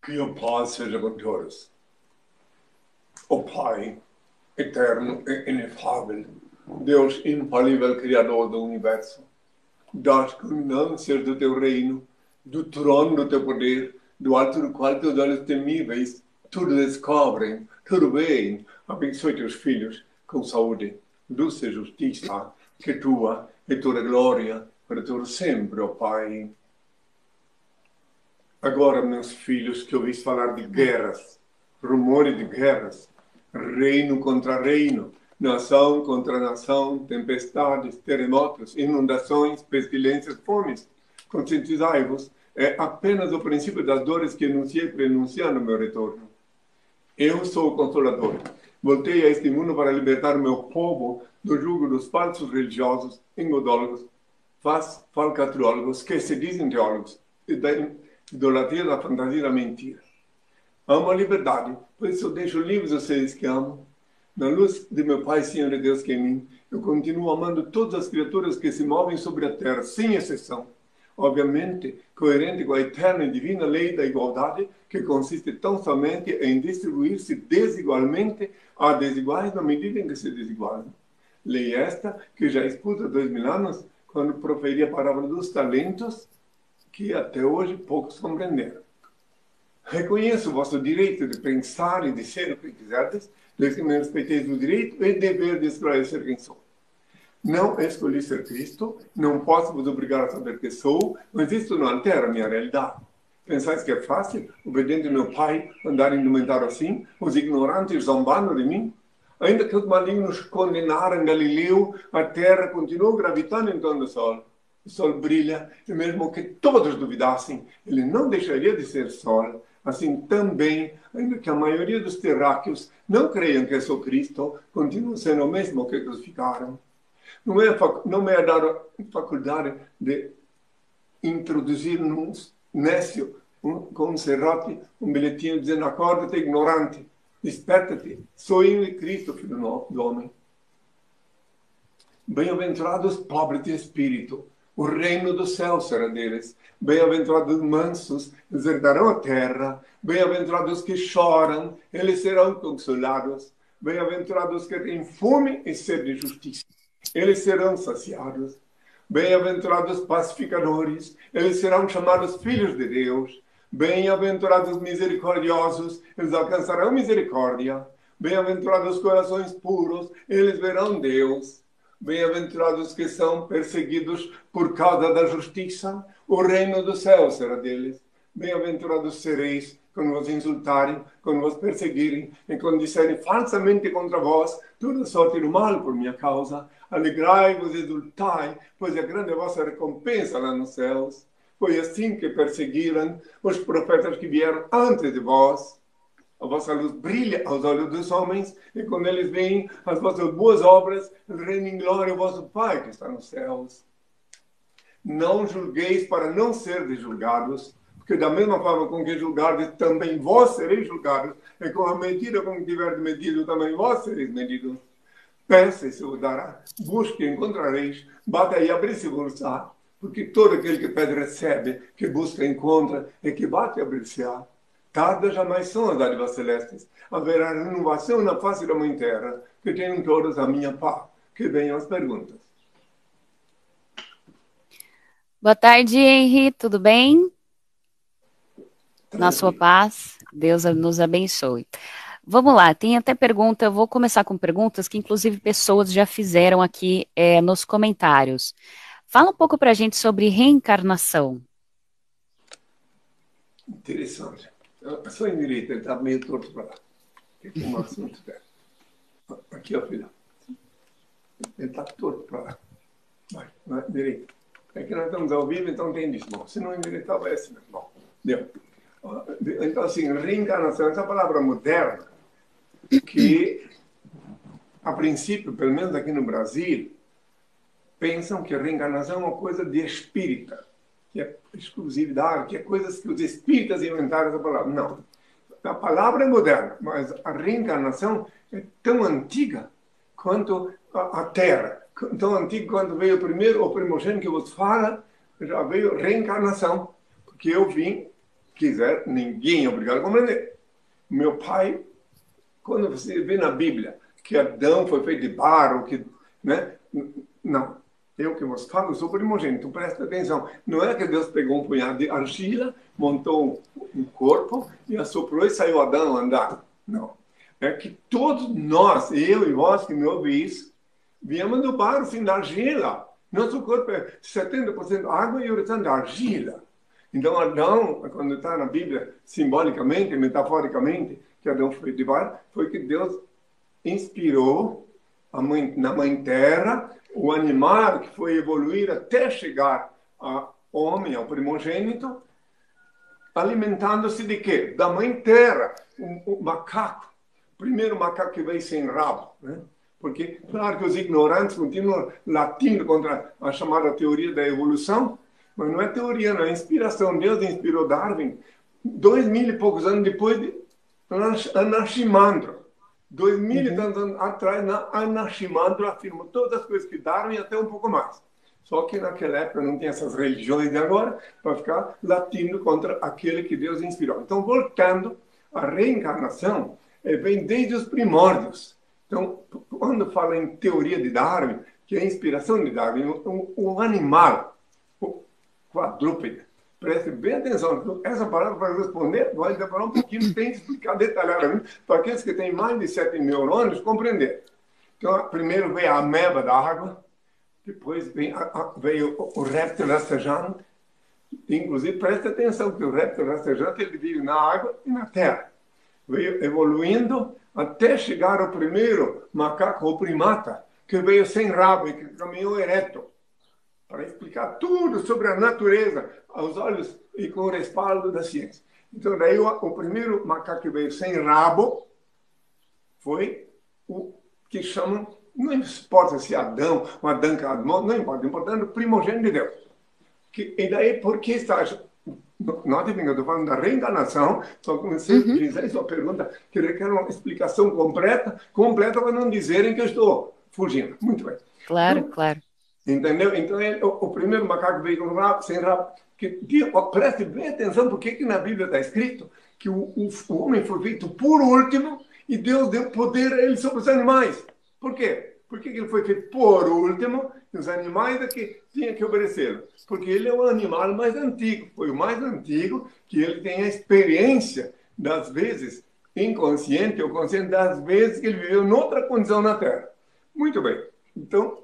Que o paz seja com todos. O Pai, eterno e inefável, Deus infalível, Criador do Universo, das culminâncias do teu reino, do trono do teu poder, do alto do qual teus olhos temíveis tudo descobrem, tudo veem. Abençoe teus filhos com saúde, luz e justiça, que tua e toda glória para todo sempre, ó Pai. Agora, meus filhos, que ouvis falar de guerras, rumores de guerras, reino contra reino, nação contra nação, tempestades, terremotos, inundações, pestilências, fomes. Conscientizai-vos, é apenas o princípio das dores que anunciei prenunciando o meu retorno. Eu sou o Consolador. Voltei a este mundo para libertar o meu povo do jugo dos falsos religiosos, engodólogos, falcatrólogos, que se dizem teólogos, e da idolatria, da fantasia e da mentira. Amo a liberdade, por isso eu deixo livres vocês que amam. Na luz de meu Pai, Senhor e Deus que é em mim, eu continuo amando todas as criaturas que se movem sobre a terra, sem exceção. Obviamente, coerente com a eterna e divina lei da igualdade, que consiste tão somente em distribuir-se desigualmente a desiguais na medida em que se desigualam. Lei esta que já expus há 2000 anos, quando proferi a parábola dos talentos, que até hoje poucos compreenderam. Reconheço o vosso direito de pensar e de ser o que quiserdes, desde que me respeiteis o direito e dever de esclarecer quem sou. Não escolhi ser Cristo, não posso vos obrigar a saber que sou, mas isto não altera a minha realidade. Pensais que é fácil, obediente ao meu Pai, andar indumentado assim, os ignorantes zombando de mim? Ainda que os malignos condenaram Galileu, a terra continua gravitando em torno do Sol. O Sol brilha, e mesmo que todos duvidassem, ele não deixaria de ser Sol. Assim também, ainda que a maioria dos terráqueos não creiam que sou Cristo, continuo sendo o mesmo que crucificaram. Não me é dada a faculdade de introduzir num nécio, com um serrote, um bilhetinho dizendo: acorda-te, ignorante, desperta-te, sou eu e Cristo, filho do homem. Bem-aventurados pobres de espírito, o reino do céu será deles. Bem-aventurados mansos, eles herdarão a terra. Bem-aventurados que choram, eles serão consolados. Bem-aventurados que têm fome e sede de justiça, eles serão saciados. Bem-aventurados pacificadores, eles serão chamados filhos de Deus. Bem-aventurados misericordiosos, eles alcançarão misericórdia. Bem-aventurados corações puros, eles verão Deus. Bem-aventurados que são perseguidos por causa da justiça, o reino do céu será deles. Bem-aventurados sereis quando vos insultarem, quando vos perseguirem, e quando disserem falsamente contra vós toda sorte do mal por minha causa. Alegrai-vos e exultai, pois é grande a vossa recompensa lá nos céus. Foi assim que perseguiram os profetas que vieram antes de vós. A vossa luz brilha aos olhos dos homens, e quando eles veem as vossas boas obras, reina em glória o vosso Pai que está nos céus. Não julgueis para não seres julgados, porque da mesma forma com que julgardes, também vós sereis julgados, e com a medida com que tiverdes medido, também vós sereis medidos. Peça e se vos dará, busque e encontrareis, bata e abrir-se-vos-á, porque todo aquele que pede recebe, que busca encontra, e que bate e abrir-se-á. Tardas jamais são as dádivas celestes. Haverá renovação na face da mãe terra, que tenham todos a minha paz. Que venham as perguntas. Boa tarde, Henry. Tudo bem? Na sua paz, Deus nos abençoe. Vamos lá, tem até pergunta, eu vou começar com perguntas que inclusive pessoas já fizeram aqui nos comentários. Fala um pouco pra gente sobre reencarnação. Interessante. Só em direito, ele está meio torto para lá. Tem um assunto dela. Aqui, ó, filha. Ele está torto para lá. Vai, direito. É que nós estamos ao vivo, então tem disso. Bom, se não endireitar, vai assim. Bom, deu. Então, assim, reencarnação, essa palavra moderna, que, a princípio, pelo menos aqui no Brasil, pensam que a reencarnação é uma coisa de espírita, que é exclusividade, que é coisas que os espíritas inventaram essa palavra. Não. A palavra é moderna, mas a reencarnação é tão antiga quanto a Terra. Tão antiga quanto veio o primogênito que vos fala, já veio reencarnação. Porque eu vim quiser, ninguém é obrigado a compreender. Meu pai, quando você vê na Bíblia que Adão foi feito de barro, que, né? Não. Eu que vos falo, sou primogênito, presta atenção. Não é que Deus pegou um punhado de argila, montou um corpo e assoprou e saiu Adão andando. Não. É que todos nós, eu e vós que me ouvem isso, viemos do barro, fim da argila. Nosso corpo é 70% água e o restante argila. Então, Adão, quando está na Bíblia, simbolicamente, metaforicamente, que Adão foi de barro, foi que Deus inspirou na Mãe Terra o animal que foi evoluir até chegar ao homem, ao primogênito, alimentando-se de quê? Da Mãe Terra, o macaco. Primeiro macaco que veio sem rabo, né? Porque, claro que os ignorantes continuam latindo contra a chamada teoria da evolução, mas não é teoria, não é inspiração. Deus inspirou Darwin 2000 e poucos anos depois de Anaximandro. 2000 e tantos anos atrás, Anaximandro afirmou todas as coisas que Darwin e até um pouco mais. Só que naquela época não tinha essas religiões de agora para ficar latindo contra aquele que Deus inspirou. Então, voltando, a reencarnação vem desde os primórdios. Então, quando fala em teoria de Darwin, que é a inspiração de Darwin, um animal, o quadrúpede, preste bem atenção, essa palavra para responder vai demorar um pouquinho, tem que explicar detalhadamente para aqueles que têm mais de 7 neurônios compreender. Então, primeiro veio a ameba da água, depois veio o réptil rastejante, inclusive preste atenção que o réptil rastejante ele vive na água e na terra. Veio evoluindo até chegar ao primeiro macaco, o primata, que veio sem rabo e que caminhou ereto, para explicar tudo sobre a natureza, aos olhos e com o respaldo da ciência. Então, daí o primeiro macaco que veio sem rabo foi o que chamam, não importa se Adão ou Adão Cadmon, não importa, o importante é o primogênito de Deus. E daí, por que está... Note bem, eu estou falando da reencarnação, só que você fizer sua pergunta, que requer uma explicação completa para não dizerem que eu estou fugindo. Muito bem. Claro, então, claro. Entendeu? Então, o primeiro macaco veio com rabo, sem rabo. Preste bem atenção, porque que na Bíblia está escrito que o homem foi feito por último e Deus deu poder a ele sobre os animais. Por quê? Por que ele foi feito por último e os animais é que tinham que obedecê-lo? Porque ele é o animal mais antigo, foi o mais antigo que ele tem a experiência das vezes inconsciente ou consciente das vezes que ele viveu noutra condição na Terra. Muito bem. Então,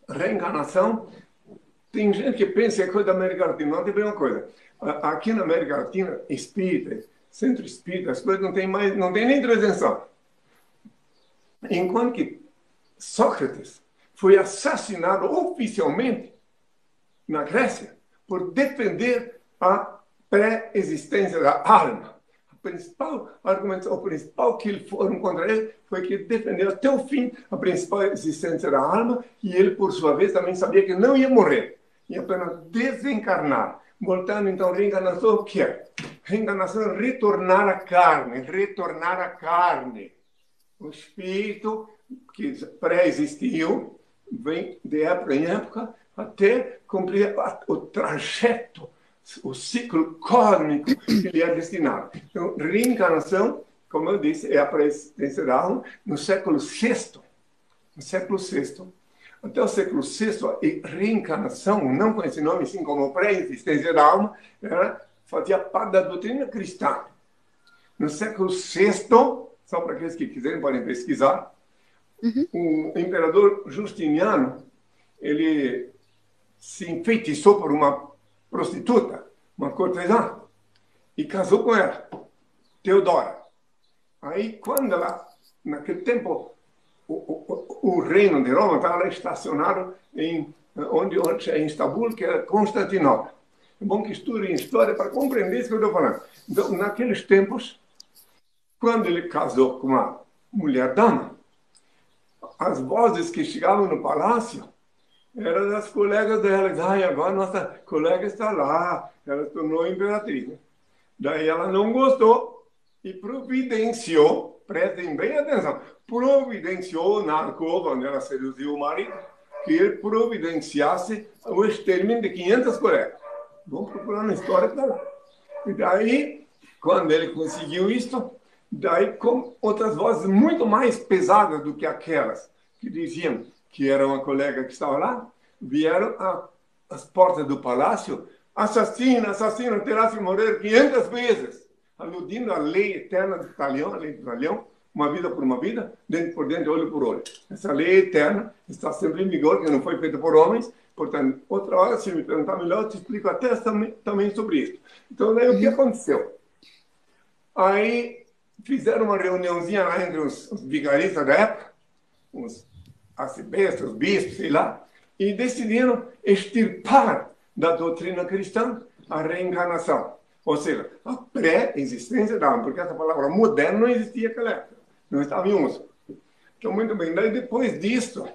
reencarnação, tem gente que pensa que é coisa da América Latina. Não tem bem uma coisa. Aqui na América Latina, espírita, centro espírita, as coisas não tem nem transição. Enquanto que Sócrates foi assassinado oficialmente na Grécia por defender a pré-existência da alma. O principal argumento, o principal que ele foram contra ele foi que ele defendeu até o fim a principal existência da alma e ele, por sua vez, também sabia que não ia morrer, ia apenas desencarnar. Voltando, então, reencarnação, o que é? Reencarnação é retornar à carne, O espírito que pré-existiu vem de época em época até cumprir o trajeto, o ciclo cósmico que lhe é destinado. Então, reencarnação, como eu disse, é a pré-existência da alma no século VI. No século VI. Até o século VI, a reencarnação, não com esse nome, assim como pré-existência da alma, fazia parte da doutrina cristã. No século VI, só para aqueles que quiserem podem pesquisar, o imperador Justiniano, ele se enfeitiçou por uma prostituta, uma cortesã, e casou com ela, Teodora. Aí, quando ela, naquele tempo, o reino de Roma estava estacionado onde é em Istambul, que era Constantinopla. É bom que estudem história para compreender isso que eu estou falando. Então, naqueles tempos, quando ele casou com uma mulher-dama, as vozes que chegavam no palácio eram das colegas dela. Ai, agora nossa colega está lá, ela se tornou imperatriz. Daí ela não gostou e providenciou, prestem bem atenção, providenciou na alcova onde ela seduziu o marido, que ele providenciasse o extermínio de 500 colegas. Vamos procurar na história que está lá. E daí Quando ele conseguiu isso, daí com outras vozes muito mais pesadas do que aquelas que diziam que era uma colega que estava lá, vieram às portas do palácio: assassino, assassino, terá que morrer 500 vezes, aludindo à lei eterna do talião, a lei do talião, uma vida por uma vida, dente por dente, olho por olho. Essa lei eterna está sempre em vigor, que não foi feita por homens. Portanto, outra hora, se me perguntar melhor, eu te explico até também sobre isso. Então, daí o que aconteceu? Aí fizeram uma reuniãozinha lá entre os vigaristas da época, os arcebistos, os bispos, sei lá, e decidiram extirpar da doutrina cristã a reencarnação. Ou seja, a pré-existência da alma, porque essa palavra moderna não existia naquela época, não estava em uso. Então, muito bem. Daí, depois disso,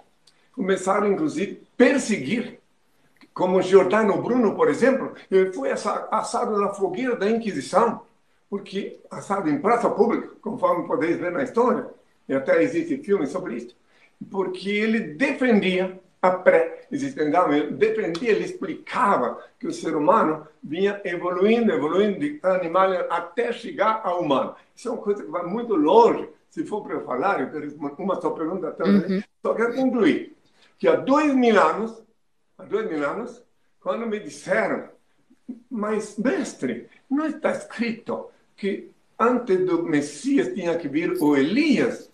começaram, inclusive, a perseguir, como Giordano Bruno, por exemplo, ele foi assado na fogueira da Inquisição, porque assado em praça pública, conforme podeis ver na história, e até existe filme sobre isso, porque ele defendia a pré-existência, ele explicava que o ser humano vinha evoluindo de animal até chegar ao humano. Isso é uma coisa que vai muito longe. Se for para eu falar, eu quero uma só pergunta também, só quero concluir que há 2000 anos, quando me disseram: mas, mestre, não está escrito que antes do Messias tinha que vir o Elias?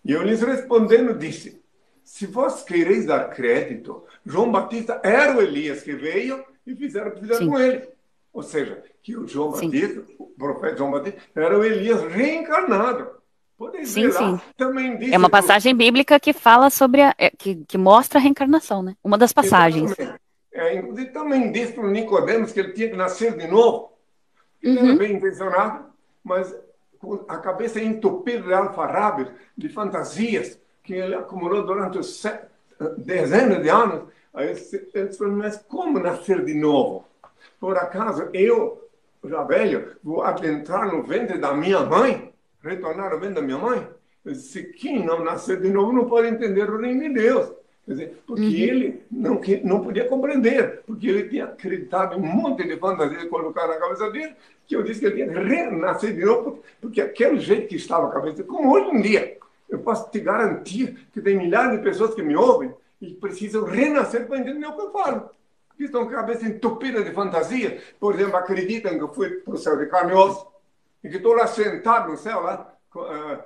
E eu lhes respondendo disse: se vós quereis dar crédito, João Batista era o Elias que veio e fizeram com ele. Ou seja, que o João Batista, o profeta João Batista, era o Elias reencarnado. Sim, sim. Também disse, é uma passagem bíblica que fala sobre que mostra a reencarnação, né? Uma das passagens. Inclusive também disse para o Nicodemos que ele tinha que nascer de novo. Ele era bem intencionado, mas com a cabeça entupida de alfarrábios, de fantasias que ele acumulou durante os dezenas de anos. Aí ele disse: mas como nascer de novo? Por acaso eu, já velho, vou adentrar no ventre da minha mãe? Retornar ao ventre da minha mãe? Eu disse: quem não nascer de novo não pode entender o reino de Deus. Quer dizer, porque ele não podia compreender, porque ele tinha acreditado em um monte de fantasias colocar na cabeça dele, que eu disse que ele tinha que renascer de novo, porque aquele jeito que estava a cabeça, como hoje em dia, eu posso te garantir que tem milhares de pessoas que me ouvem e precisam renascer para entender o que eu falo. Porque estão com a cabeça entupida de fantasia. Por exemplo, acreditam que eu fui para o céu de carne e osso, e que estou lá sentado no céu, lá,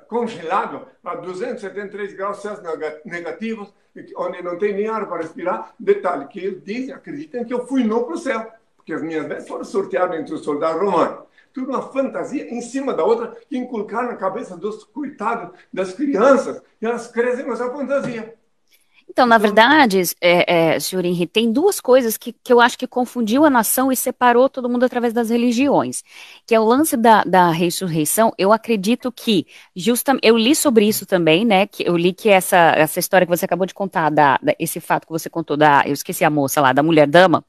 congelado a 273 graus Celsius negativos, onde não tem nem ar para respirar. Detalhe que eles dizem, acreditam que eu fui não para o céu, porque as minhas vestes foram sorteadas entre os soldados romanos. Tudo uma fantasia em cima da outra que inculcaram na cabeça dos coitados das crianças, e elas crescem com essa fantasia. Então, na verdade, senhor Henrique, tem duas coisas que eu acho que confundiu a nação e separou todo mundo através das religiões, que é o lance da ressurreição. Eu acredito que, justamente, eu li sobre isso também, né, que eu li que essa história que você acabou de contar, esse fato que você contou, eu esqueci a moça lá, da mulher-dama,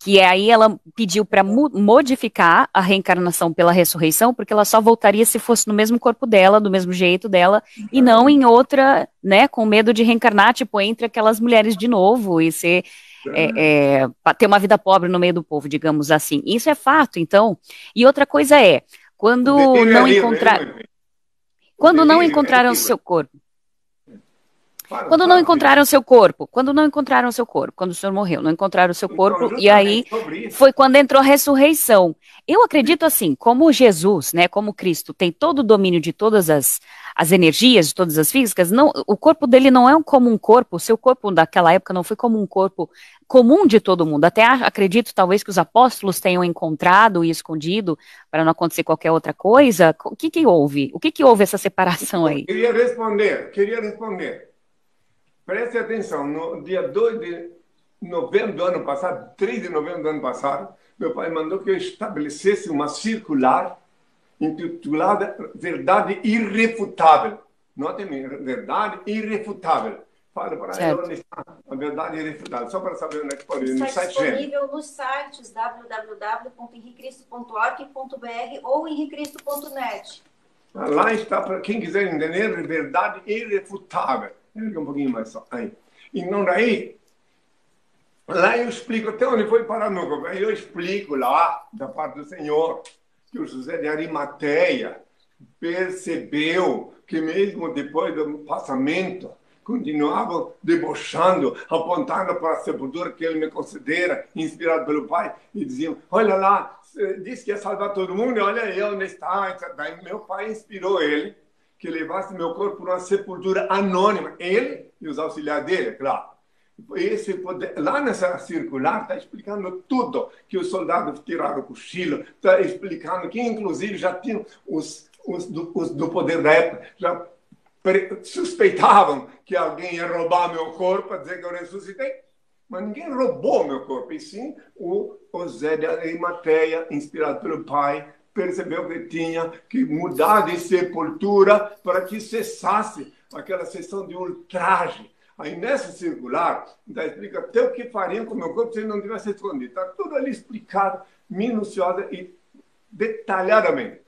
que aí ela pediu para modificar a reencarnação pela ressurreição, porque ela só voltaria se fosse no mesmo corpo dela, do mesmo jeito dela, e não em outra, né, com medo de reencarnar, tipo, entre aquelas mulheres de novo e ser, ter uma vida pobre no meio do povo, digamos assim. Isso é fato, então. E outra coisa é, quando não encontraram seu corpo, quando não encontraram seu corpo, quando o senhor morreu, não encontraram o seu corpo, e aí foi quando entrou a ressurreição. Eu acredito assim, como Jesus, né, como Cristo, tem todo o domínio de todas as energias, de todas as físicas, não, o corpo dele não é como um corpo, o seu corpo daquela época não foi como um corpo comum de todo mundo. Até acredito, talvez, que os apóstolos tenham encontrado e escondido para não acontecer qualquer outra coisa. O que houve? O que houve essa separação aí? Queria responder. Preste atenção, no dia 2 de novembro do ano passado, 3 de novembro do ano passado, meu pai mandou que eu estabelecesse uma circular intitulada Verdade Irrefutável. Notem, Verdade Irrefutável. Fala para ela onde está a Verdade Irrefutável, só para saber onde é que pode ir. Está disponível nos sites www.henricristo.org.br ou henricristo.net. Lá está, para quem quiser entender, Verdade Irrefutável. Um pouquinho mais só. Aí. Então, daí, lá eu explico até onde foi parar meu corpo. Aí eu explico lá, da parte do Senhor, que que o José de Arimateia percebeu que mesmo depois do passamento, continuavam debochando, apontando para a sepultura que ele me considera, inspirado pelo Pai, e diziam, olha lá, disse que ia salvar todo mundo, e olha aí onde está. Daí meu pai inspirou ele, que levasse meu corpo para uma sepultura anônima, ele e os auxiliares dele, claro. Esse poder, lá nessa circular está explicando tudo, que os soldados tiraram o cochilo, está explicando que inclusive já tinham os do poder da época, já suspeitavam que alguém ia roubar meu corpo para dizer que eu ressuscitei, mas ninguém roubou meu corpo, e sim o José de Arimateia, inspirado pelo Pai, percebeu que tinha que mudar de sepultura para que cessasse aquela sessão de ultraje. Aí nessa circular, então, explica até o que fariam com o meu corpo se ele não tivesse escondido. Está tudo ali explicado, minuciosa e detalhadamente.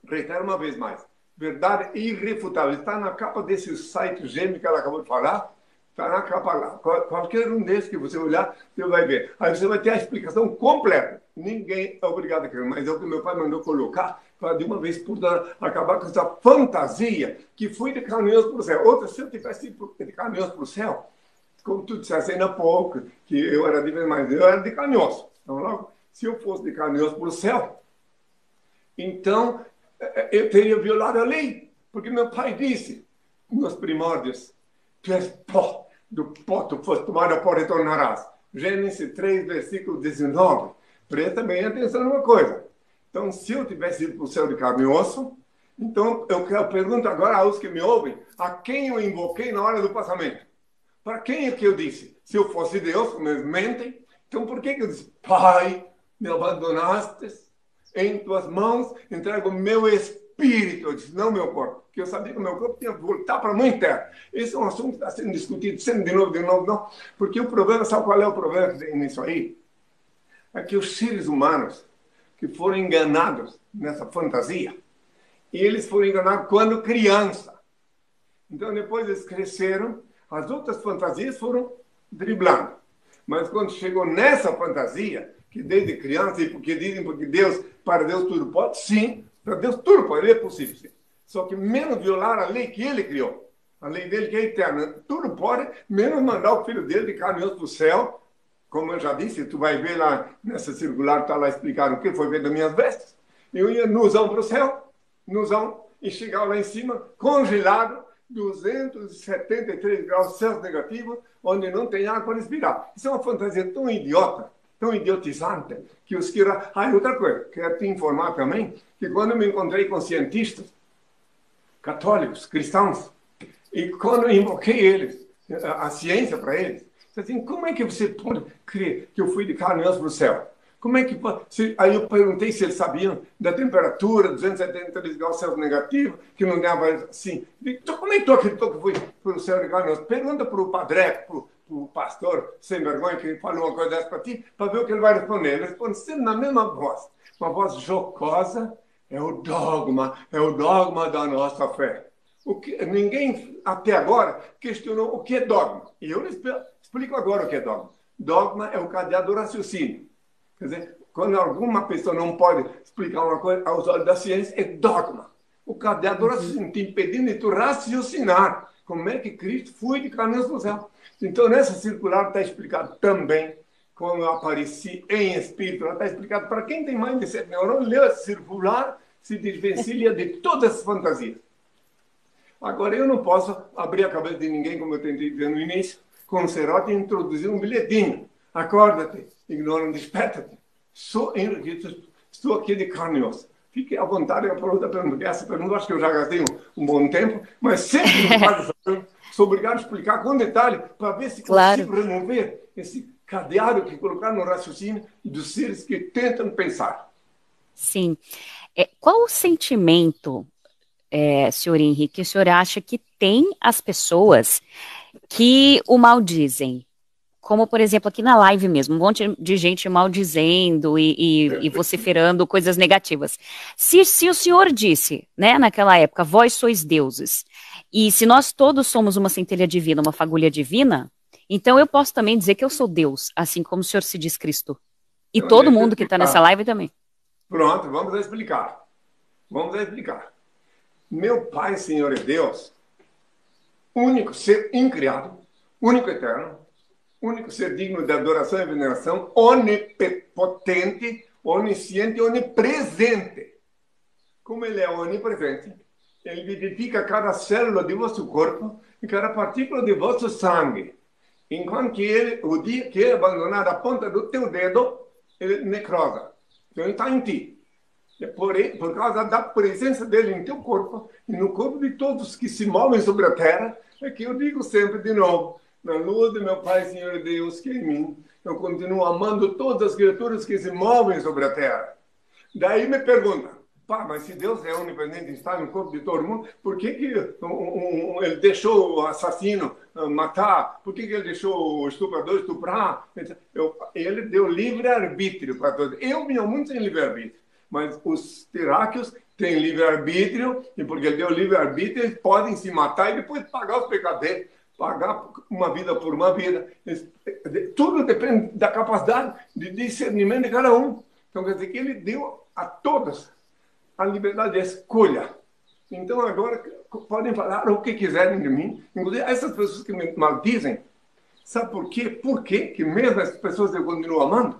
Reitero uma vez mais, verdade irrefutável. Está na capa desse site gêmeo que ela acabou de falar, está na capa lá. Qualquer um desses que você olhar, você vai ver. Aí você vai ter a explicação completa. Ninguém é obrigado a crer, mas é o que meu pai mandou colocar para de uma vez por todas acabar com essa fantasia que fui de caminhões para o céu. Outra, se eu tivesse ido de caminhões para o céu, como tu disseste ainda há pouco, que eu era de mais, eu era de caminhões. Então, logo, se eu fosse de caminhões para o céu, então eu teria violado a lei, porque meu pai disse nos primórdios, tu és pó, do pó tu foste tomado, a pó retornarás. Gênesis 3, versículo 19. Presta bem atenção numa coisa. Então, se eu tivesse ido para o céu de carne e osso, então eu pergunto agora aos que me ouvem, a quem eu invoquei na hora do passamento? Para quem é que eu disse? Se eu fosse Deus, como eles mentem, então por que eu disse, Pai, me abandonastes? Em tuas mãos entrego o meu espírito. Eu disse, não meu corpo. Porque eu sabia que o meu corpo tinha que voltar para a mãe terra. Esse é um assunto que está sendo discutido sempre de novo, não. Porque o problema, sabe qual é o problema nisso aí? É que os seres humanos que foram enganados nessa fantasia, e eles foram enganados quando criança. Então, depois eles cresceram, as outras fantasias foram driblando. Mas quando chegou nessa fantasia, que desde criança, e porque dizem porque Deus, para Deus tudo pode, sim, para Deus tudo pode, é possível, sim. Só que menos violar a lei que ele criou, a lei dele que é eterna, tudo pode, menos mandar o filho dele de carne e osso para o céu, como eu já disse, tu vai ver lá nessa circular, está lá explicado o que foi ver das minhas vestes. Eu ia nuzão para o céu, nuzão, e chegava lá em cima, congelado, 273 graus Celsius negativos, onde não tem água para respirar. Isso é uma fantasia tão idiota, tão idiotizante, que os que... Ah, e outra coisa, quero te informar também, que quando eu me encontrei com cientistas, católicos, cristãos, e quando eu invoquei eles, a ciência para eles, assim, como é que você pode crer que eu fui de carne e osso para o céu? Como é que pode? Aí eu perguntei se eles sabiam da temperatura, 273 graus Celsius negativo, que não dava assim. Então, como é que tu acreditou que fui para o céu de carne e osso? Pergunta para o padreco, para o pastor sem vergonha, que falou uma coisa dessa para ti, para ver o que ele vai responder. Ele responde sempre na mesma voz, uma voz jocosa, é o dogma da nossa fé. Ninguém até agora questionou o que é dogma. E eu explico agora o que é dogma. Dogma é o cadeado do raciocínio. Quer dizer, quando alguma pessoa não pode explicar uma coisa aos olhos da ciência, é dogma. O cadeado do raciocínio, te impedindo de tu raciocinar como é que Cristo foi de carne no céu. Então, nessa circular está explicado também como eu apareci em espírito. Está explicado para quem tem mais de 7 neurônios, lê essa circular, se desvencilha de todas as fantasias. Agora, eu não posso abrir a cabeça de ninguém, como eu tentei dizer no início, com o Serote e introduzir um bilhetinho. Acorda-te, ignora, desperta-te. Estou aqui de carne e osso. Fique à vontade para outra pergunta. Essa pergunta acho que eu já gastei um bom tempo, mas sempre sou obrigado a explicar com detalhe para ver se consigo remover esse cadeado que colocaram no raciocínio dos seres que tentam pensar. Sim. Qual o sentimento, senhor Henrique, que o senhor acha que tem as pessoas que o maldizem? Como, por exemplo, aqui na live mesmo, um monte de gente maldizendo e vociferando coisas negativas. Se o senhor disse, né, naquela época, vós sois deuses, e se nós todos somos uma centelha divina, uma fagulha divina, então eu posso também dizer que eu sou Deus, assim como o senhor se diz Cristo. E todo mundo que está nessa live também. Pronto, vamos explicar. Vamos explicar. Meu Pai, Senhor e Deus, único ser incriado, único eterno, único ser digno de adoração e veneração, onipotente, onisciente, onipresente. Como ele é onipresente, ele vivifica cada célula de vosso corpo e cada partícula de vosso sangue. Enquanto que ele, o dia que ele abandonar a ponta do teu dedo, ele necrosa. Então ele está em ti. Por causa da presença dele em teu corpo e no corpo de todos que se movem sobre a terra, é que eu digo sempre de novo, na luz de meu Pai, Senhor Deus, que é em mim, eu continuo amando todas as criaturas que se movem sobre a terra. Daí me pergunta, pá, mas se Deus é onipresente e está no corpo de todo mundo, por que ele deixou o assassino matar? Por que ele deixou o estuprador estuprar? Ele deu livre-arbítrio para todos. Eu me amo muito sem livre-arbítrio. Mas os terráqueos têm livre-arbítrio, e porque ele deu livre-arbítrio, eles podem se matar e depois pagar os pecados dele, pagar uma vida por uma vida. Tudo depende da capacidade de discernimento de cada um. Então, quer dizer que ele deu a todos a liberdade de escolha. Então, agora, podem falar o que quiserem de mim. Inclusive, essas pessoas que me maldizem, sabe por quê? Por quê que mesmo essas pessoas eu continuo amando?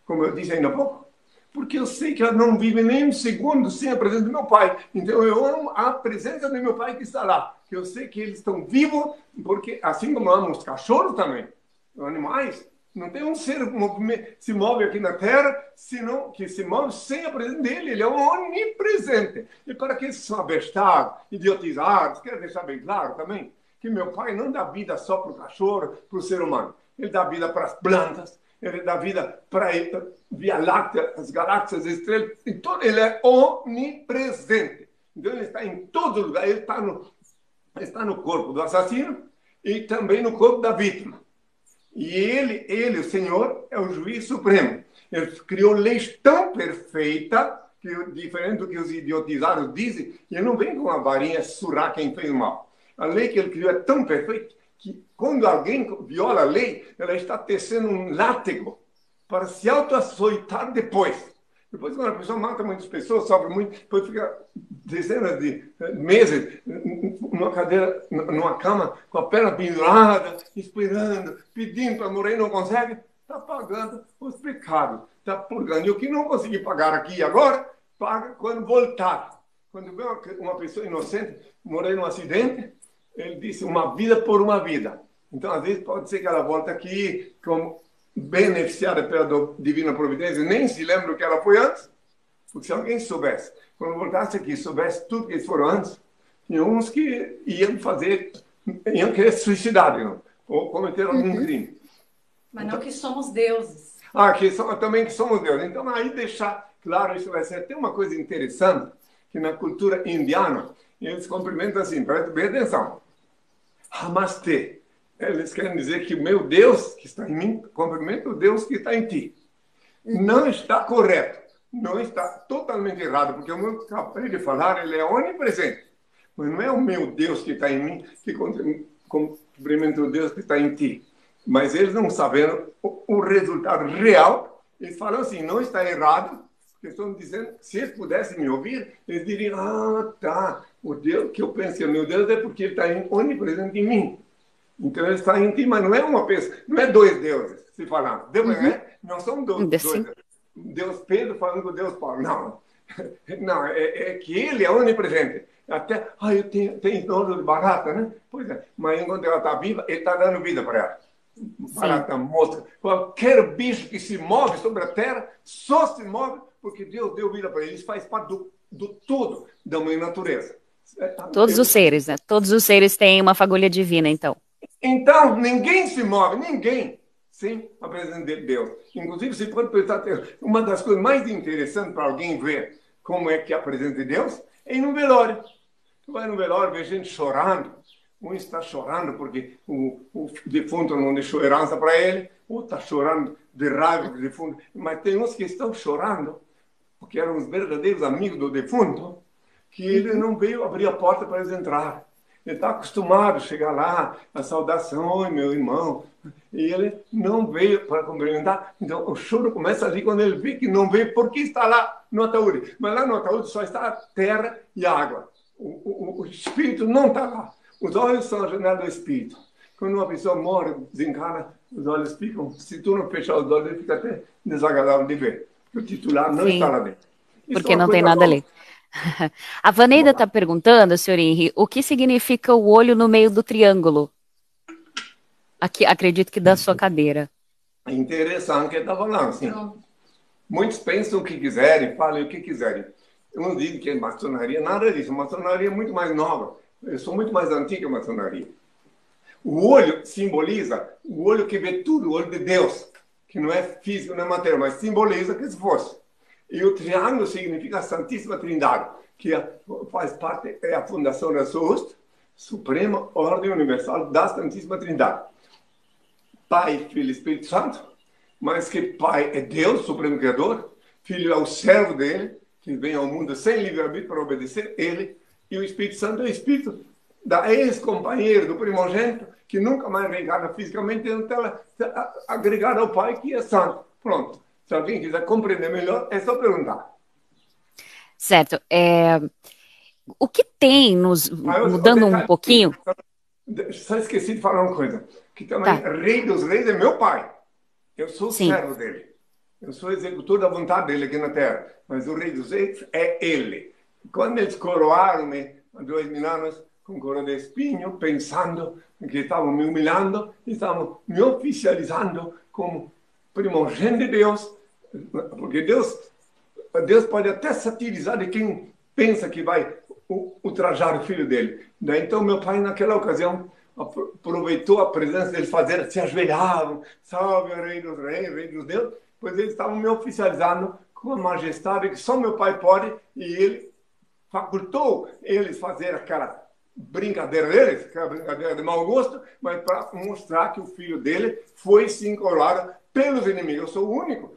Como eu disse ainda há pouco. Porque eu sei que elas não vivem nem um segundo sem a presença do meu Pai. Então eu amo a presença do meu Pai que está lá. Que eu sei que eles estão vivos, porque assim como eu amo os cachorros também, os animais, não tem um ser que se move aqui na Terra, senão que se move sem a presença dele. Ele é onipresente. E para aqueles que são abestados, idiotizados, quero deixar bem claro também, que meu Pai não dá vida só para o cachorro, para o ser humano. Ele dá vida para as plantas, ele dá vida para a Via Láctea, as galáxias, as estrelas. Então, ele é onipresente. Então, ele está em todo lugar. Ele está no corpo do assassino e também no corpo da vítima. E ele, o Senhor, é o juiz supremo. Ele criou leis tão perfeitas, que, diferente do que os idiotizados dizem, que ele não vem com uma varinha surar quem fez mal. A lei que ele criou é tão perfeita que quando alguém viola a lei, ela está tecendo um látego para se auto-açoitar depois. Depois, quando a pessoa mata muitas pessoas, sofre muito, depois fica dezenas de meses numa cadeira, numa cama, com a perna pendurada, esperando, pedindo para morrer, não consegue, está pagando os pecados, está purgando. E o que não conseguir pagar aqui e agora, paga quando voltar. Quando vê uma pessoa inocente morrer num acidente, ele disse uma vida por uma vida. Então, às vezes, pode ser que ela volte aqui como beneficiada pela divina providência, nem se lembra o que ela foi antes, porque se alguém soubesse, quando voltasse aqui, soubesse tudo que eles foram antes, tinha uns que iam querer se suicidar, não? Ou cometer algum crime. Mas então, não que somos deuses. Também que somos deuses. Então, aí deixar claro, isso vai ser até uma coisa interessante, que na cultura indiana, eles cumprimentam assim, presta bem atenção. Namastê. Eles querem dizer que o meu Deus, que está em mim, cumprimenta o Deus que está em ti. Não está correto. Não está totalmente errado, porque o meu acabei de falar, ele é onipresente. Mas não é o meu Deus que está em mim que cumprimenta o Deus que está em ti. Mas eles não sabendo o resultado real, eles falam assim, não está errado, porque estão dizendo, se eles pudessem me ouvir, eles diriam, tá, o Deus que eu penso que é meu Deus é porque ele está onipresente em mim. Então ele está em ti, mas não é uma pessoa, não é dois deuses, se falar. Não são dois deuses. Deus Pedro falando com Deus Paulo. Não. Não, é que ele é onipresente. Até, eu tenho nojo de barata, né? Pois é, mas enquanto ela está viva, ele está dando vida para ela. Barata, mosca, qualquer bicho que se move sobre a terra, só se move porque Deus deu vida para ele. Isso faz parte do todo da mãe natureza. Todos os seres, né? Todos os seres têm uma fagulha divina, então. Então, ninguém se move, ninguém, sem a presença de Deus. Inclusive, você pode prestar atenção. Uma das coisas mais interessantes para alguém ver como é que é a presença de Deus é ir no velório. Tu vai no velório, vê gente chorando. Um está chorando porque o defunto não deixou herança para ele. Outro está chorando de raiva do defunto. Mas tem uns que estão chorando porque eram os verdadeiros amigos do defunto, que ele não veio abrir a porta para eles entrar. Ele está acostumado a chegar lá, a saudação, oi, meu irmão, E ele não veio para cumprimentar. Então, o choro começa ali quando ele vê que não veio porque está lá no ataúde. Mas lá no ataúde só está a terra e a água. O espírito não está lá. Os olhos são a janela do espírito. Quando uma pessoa morre, desencarna, os olhos ficam... Se tu não fechar os olhos, ele fica até desagradável de ver. Porque o titular não está lá dentro. Isso porque é uma não tem coisa nada boa. ali. A Vaneida está perguntando, senhor Henri, o que significa o olho no meio do triângulo? Aqui, acredito que da sua cadeira. É interessante o que ele está falando. Assim. Muitos pensam o que quiserem, falam o que quiserem. Eu não digo que é maçonaria, nada disso. A maçonaria é muito mais nova. Eu sou muito mais antiga que a maçonaria. O olho simboliza o olho que vê tudo, o olho de Deus, que não é físico, não é matéria, mas simboliza que se fosse. E o triângulo significa a Santíssima Trindade, que faz parte, é a fundação da SOST, Suprema Ordem Universal da Santíssima Trindade. Pai, Filho e Espírito Santo, mas que Pai é Deus, Supremo Criador, Filho é o servo dele, que vem ao mundo sem livre-arbítrio para obedecer ele, e o Espírito Santo é o Espírito da ex-companheira, do primogênito, que nunca mais reencarna fisicamente, então ela agregada ao Pai, que é santo. Pronto. Se alguém quiser compreender melhor, é só perguntar. Certo. O que tem nos... Mudando um pouquinho... Só esqueci de falar uma coisa. Que também, Rei dos Reis é meu pai. Eu sou o servo dele. Eu sou executor da vontade dele aqui na Terra. Mas o Rei dos Reis é ele. Quando eles coroaram-me há 2000 anos com coroa de espinho, pensando que estavam me humilhando, estavam me oficializando como primogênito de Deus, porque Deus pode até satirizar de quem pensa que vai ultrajar o filho dele. Então, meu pai, naquela ocasião, aproveitou a presença deles, se ajoelhavam, salve o Rei dos Reis, Rei dos Deus, pois eles estavam me oficializando com a majestade que só meu pai pode, e ele facultou eles fazer aquela brincadeira deles, aquela brincadeira de mau gosto, mas para mostrar que o filho dele foi sim coroado pelos inimigos. Eu sou o único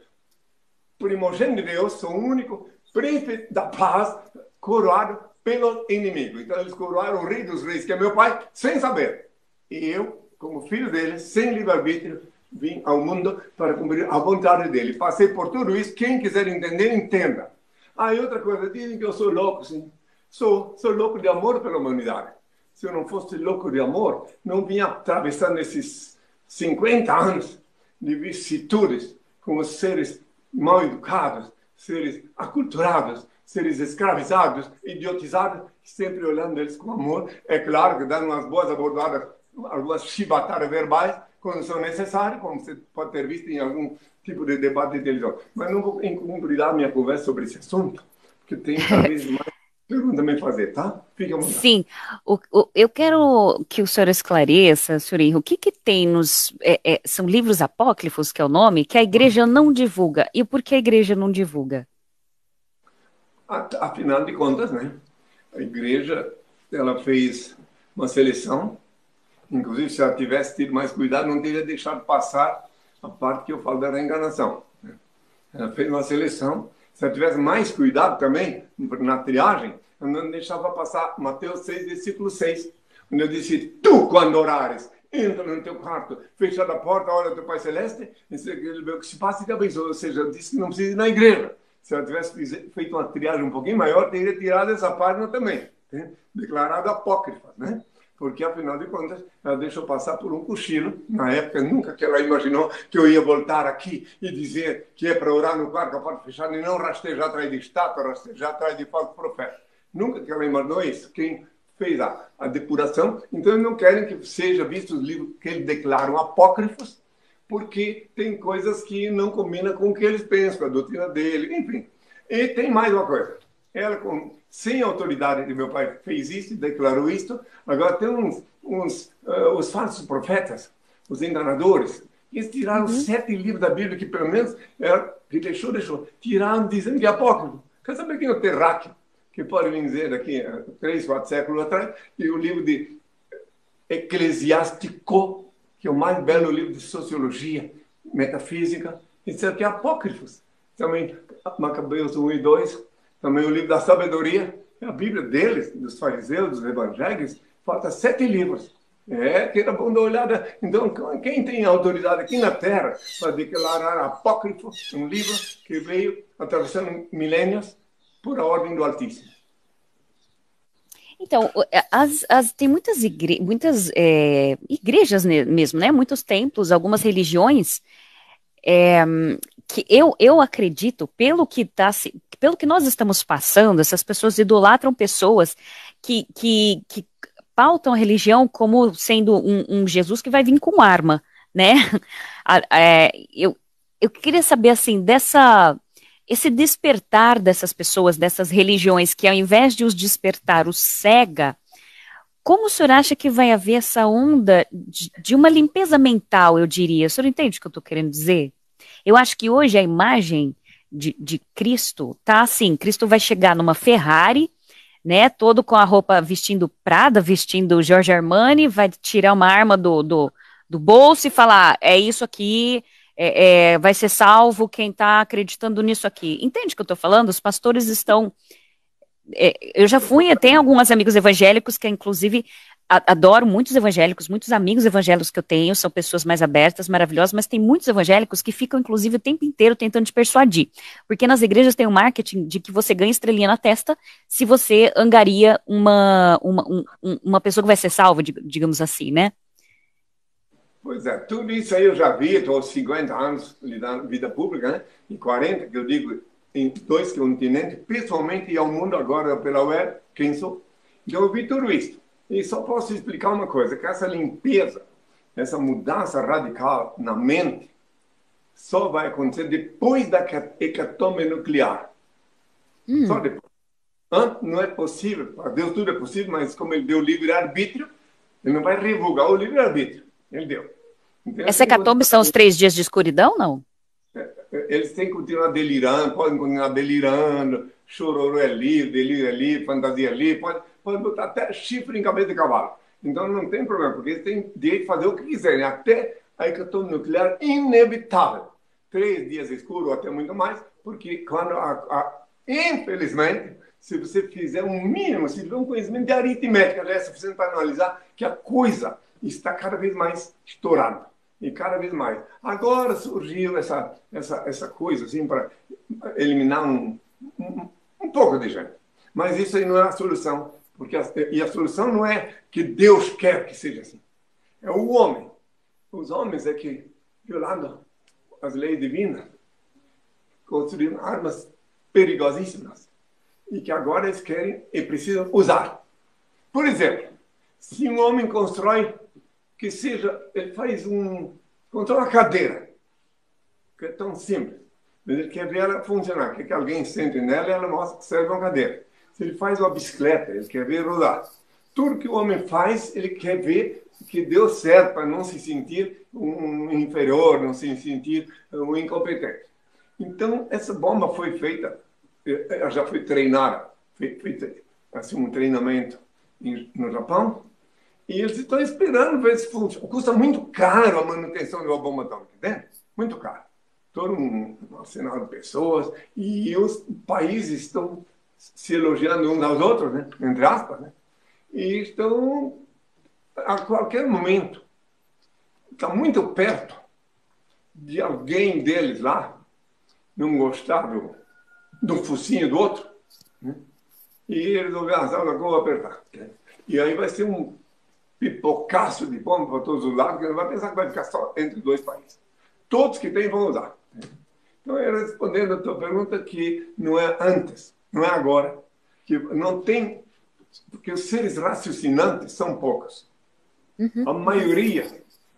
primogênito de Deus, sou o único príncipe da paz coroado pelo inimigo. Então eles coroaram o Rei dos Reis, que é meu pai, sem saber. E eu, como filho dele, sem livre-arbítrio, vim ao mundo para cumprir a vontade dele. Passei por tudo isso. Quem quiser entender, entenda. E outra coisa, dizem que eu sou louco, sim. Sou louco de amor pela humanidade. Se eu não fosse louco de amor, não vinha atravessando esses 50 anos de vicissitudes com os seres mal educados, seres aculturados, seres escravizados, idiotizados, sempre olhando eles com amor. É claro que dando umas boas abordadas, algumas chibatadas verbais, quando são necessárias, como você pode ter visto em algum tipo de debate de televisão. Mas não vou encombrulhar minha conversa sobre esse assunto, porque tem talvez mais pergunta a me fazer, tá? Fica à vontade. Sim, eu quero que o senhor esclareça, senhor Henri, o que tem nos... são livros apócrifos, que é o nome, que a igreja não divulga. E por que a igreja não divulga? Afinal de contas, né? A igreja, ela fez uma seleção. Inclusive, se ela tivesse tido mais cuidado, não teria deixado passar a parte que eu falo da reencarnação. Ela fez uma seleção. Se ela tivesse mais cuidado também, na triagem, ela não deixava passar Mateus 6, versículo 6, onde eu disse: tu, quando orares, entra no teu quarto, fecha a porta, ora teu Pai Celeste, e ele vê o que se passa e te abençoa. Ou seja, eu disse que não precisa ir na igreja. Se ela tivesse feito uma triagem um pouquinho maior, teria tirado essa página também, né? Declarada apócrifa, né? Porque, afinal de contas, ela deixou passar por um cochilo. Na época, nunca que ela imaginou que eu ia voltar aqui e dizer que é para orar no quarto com a porta fechada e não rastejar atrás de estátua, rastejar atrás de falso profeta. Nunca que ela imaginou isso. Quem fez a depuração, então eles não querem que seja visto os livros que eles declaram apócrifos, porque tem coisas que não combinam com o que eles pensam, com a doutrina dele, enfim. E tem mais uma coisa. Ela, sem autoridade de meu pai, fez isso, declarou isto. Agora tem os falsos profetas, os enganadores. Eles tiraram 7 livros da Bíblia, que pelo menos, que deixou. Tiraram dizendo que é apócrifo. Quer saber quem é o terráqueo? Que pode vir dizer daqui a 3, 4 séculos atrás, e o livro de Eclesiástico, que é o mais belo livro de sociologia, metafísica, isso aqui é apócrifos. Também Macabeus 1 e 2, também o livro da sabedoria, é a Bíblia deles, dos fariseus, dos evangélicos, falta 7 livros. Que era bom dar uma olhada. Então, quem tem autoridade aqui na Terra para declarar apócrifo, um livro que veio atravessando milênios por a ordem do Altíssimo? Então, tem muitas, igrejas mesmo, né? Muitos templos, algumas religiões, que eu acredito, pelo que nós estamos passando, essas pessoas idolatram pessoas que pautam a religião como sendo um Jesus que vai vir com arma, né? Eu queria saber, assim, esse despertar dessas pessoas, dessas religiões, que ao invés de os despertar, os cega, como o senhor acha que vai haver essa onda de uma limpeza mental, eu diria? O senhor entende o que eu estou querendo dizer? Eu acho que hoje a imagem de Cristo tá assim, Cristo vai chegar numa Ferrari, né, todo com a roupa vestindo Prada, vestindo Giorgio Armani, vai tirar uma arma do bolso e falar, é isso aqui, vai ser salvo quem está acreditando nisso aqui. Entende o que eu estou falando? Os pastores estão... eu já tenho alguns amigos evangélicos que, inclusive, adoro muitos evangélicos, muitos amigos evangélicos que eu tenho, são pessoas mais abertas, maravilhosas, mas tem muitos evangélicos que ficam, inclusive, o tempo inteiro tentando te persuadir. Porque nas igrejas tem um marketing de que você ganha estrelinha na testa se você angaria uma pessoa que vai ser salva, digamos assim, né? Pois é, tudo isso aí eu já vi, estou aos 50 anos lidando com vida pública, né? E 40, que eu digo, em 2 continentes, pessoalmente e ao mundo agora pela web, quem sou. Então eu vi tudo isso. E só posso explicar uma coisa, que essa limpeza, essa mudança radical na mente, só vai acontecer depois da hecatombe nuclear. Só depois. Antes não é possível, para Deus tudo é possível, mas como ele deu livre-arbítrio, ele não vai revogar o livre-arbítrio. Ele deu. Então, essa hecatombe são os 3 dias de escuridão, não? Eles têm que continuar delirando, podem continuar delirando, chororô é livre, delírio é livre, fantasia é livre, pode botar até chifre em cabeça de cavalo. Então não tem problema, porque eles têm direito de fazer o que quiserem, até a hecatombe nuclear inevitável. 3 dias escuros ou até muito mais, porque quando infelizmente, se você fizer um mínimo, se tiver um conhecimento de aritmética, já é suficiente para analisar que a coisa está cada vez mais estourando. E cada vez mais. Agora surgiu essa coisa assim para eliminar um pouco de gente. Mas isso aí não é a solução. E a solução não é que Deus quer que seja assim. É o homem. Os homens é que, violando as leis divinas, construíram armas perigosíssimas. E que agora eles querem e precisam usar. Por exemplo, se um homem constrói que seja, ele faz constrói uma cadeira, que é tão simples, mas ele quer ver ela funcionar, quer que alguém sente nela e ela mostra que serve uma cadeira. Se ele faz uma bicicleta, ele quer ver rodar. Tudo que o homem faz, ele quer ver que deu certo para não se sentir um inferior, não se sentir um incompetente. Então, essa bomba foi feita, ela já foi treinada, feita assim, um treinamento no Japão, e eles estão esperando ver se funciona. Custa muito caro a manutenção de uma bomba atômica, entende? Muito caro. Todo um arsenal de pessoas. E os países estão se elogiando uns aos outros, né? Entre aspas, né? E estão, a qualquer momento, está muito perto de alguém deles lá não gostar do focinho do outro, né? E eles vão ver as aulas, vou apertar. E aí vai ser um pipocaço de bomba para todos os lados, que ele vai pensar que vai ficar só entre 2 países. Todos que tem vão usar. Então, respondendo a tua pergunta, que não é antes, não é agora, que não tem, porque os seres raciocinantes são poucos. A maioria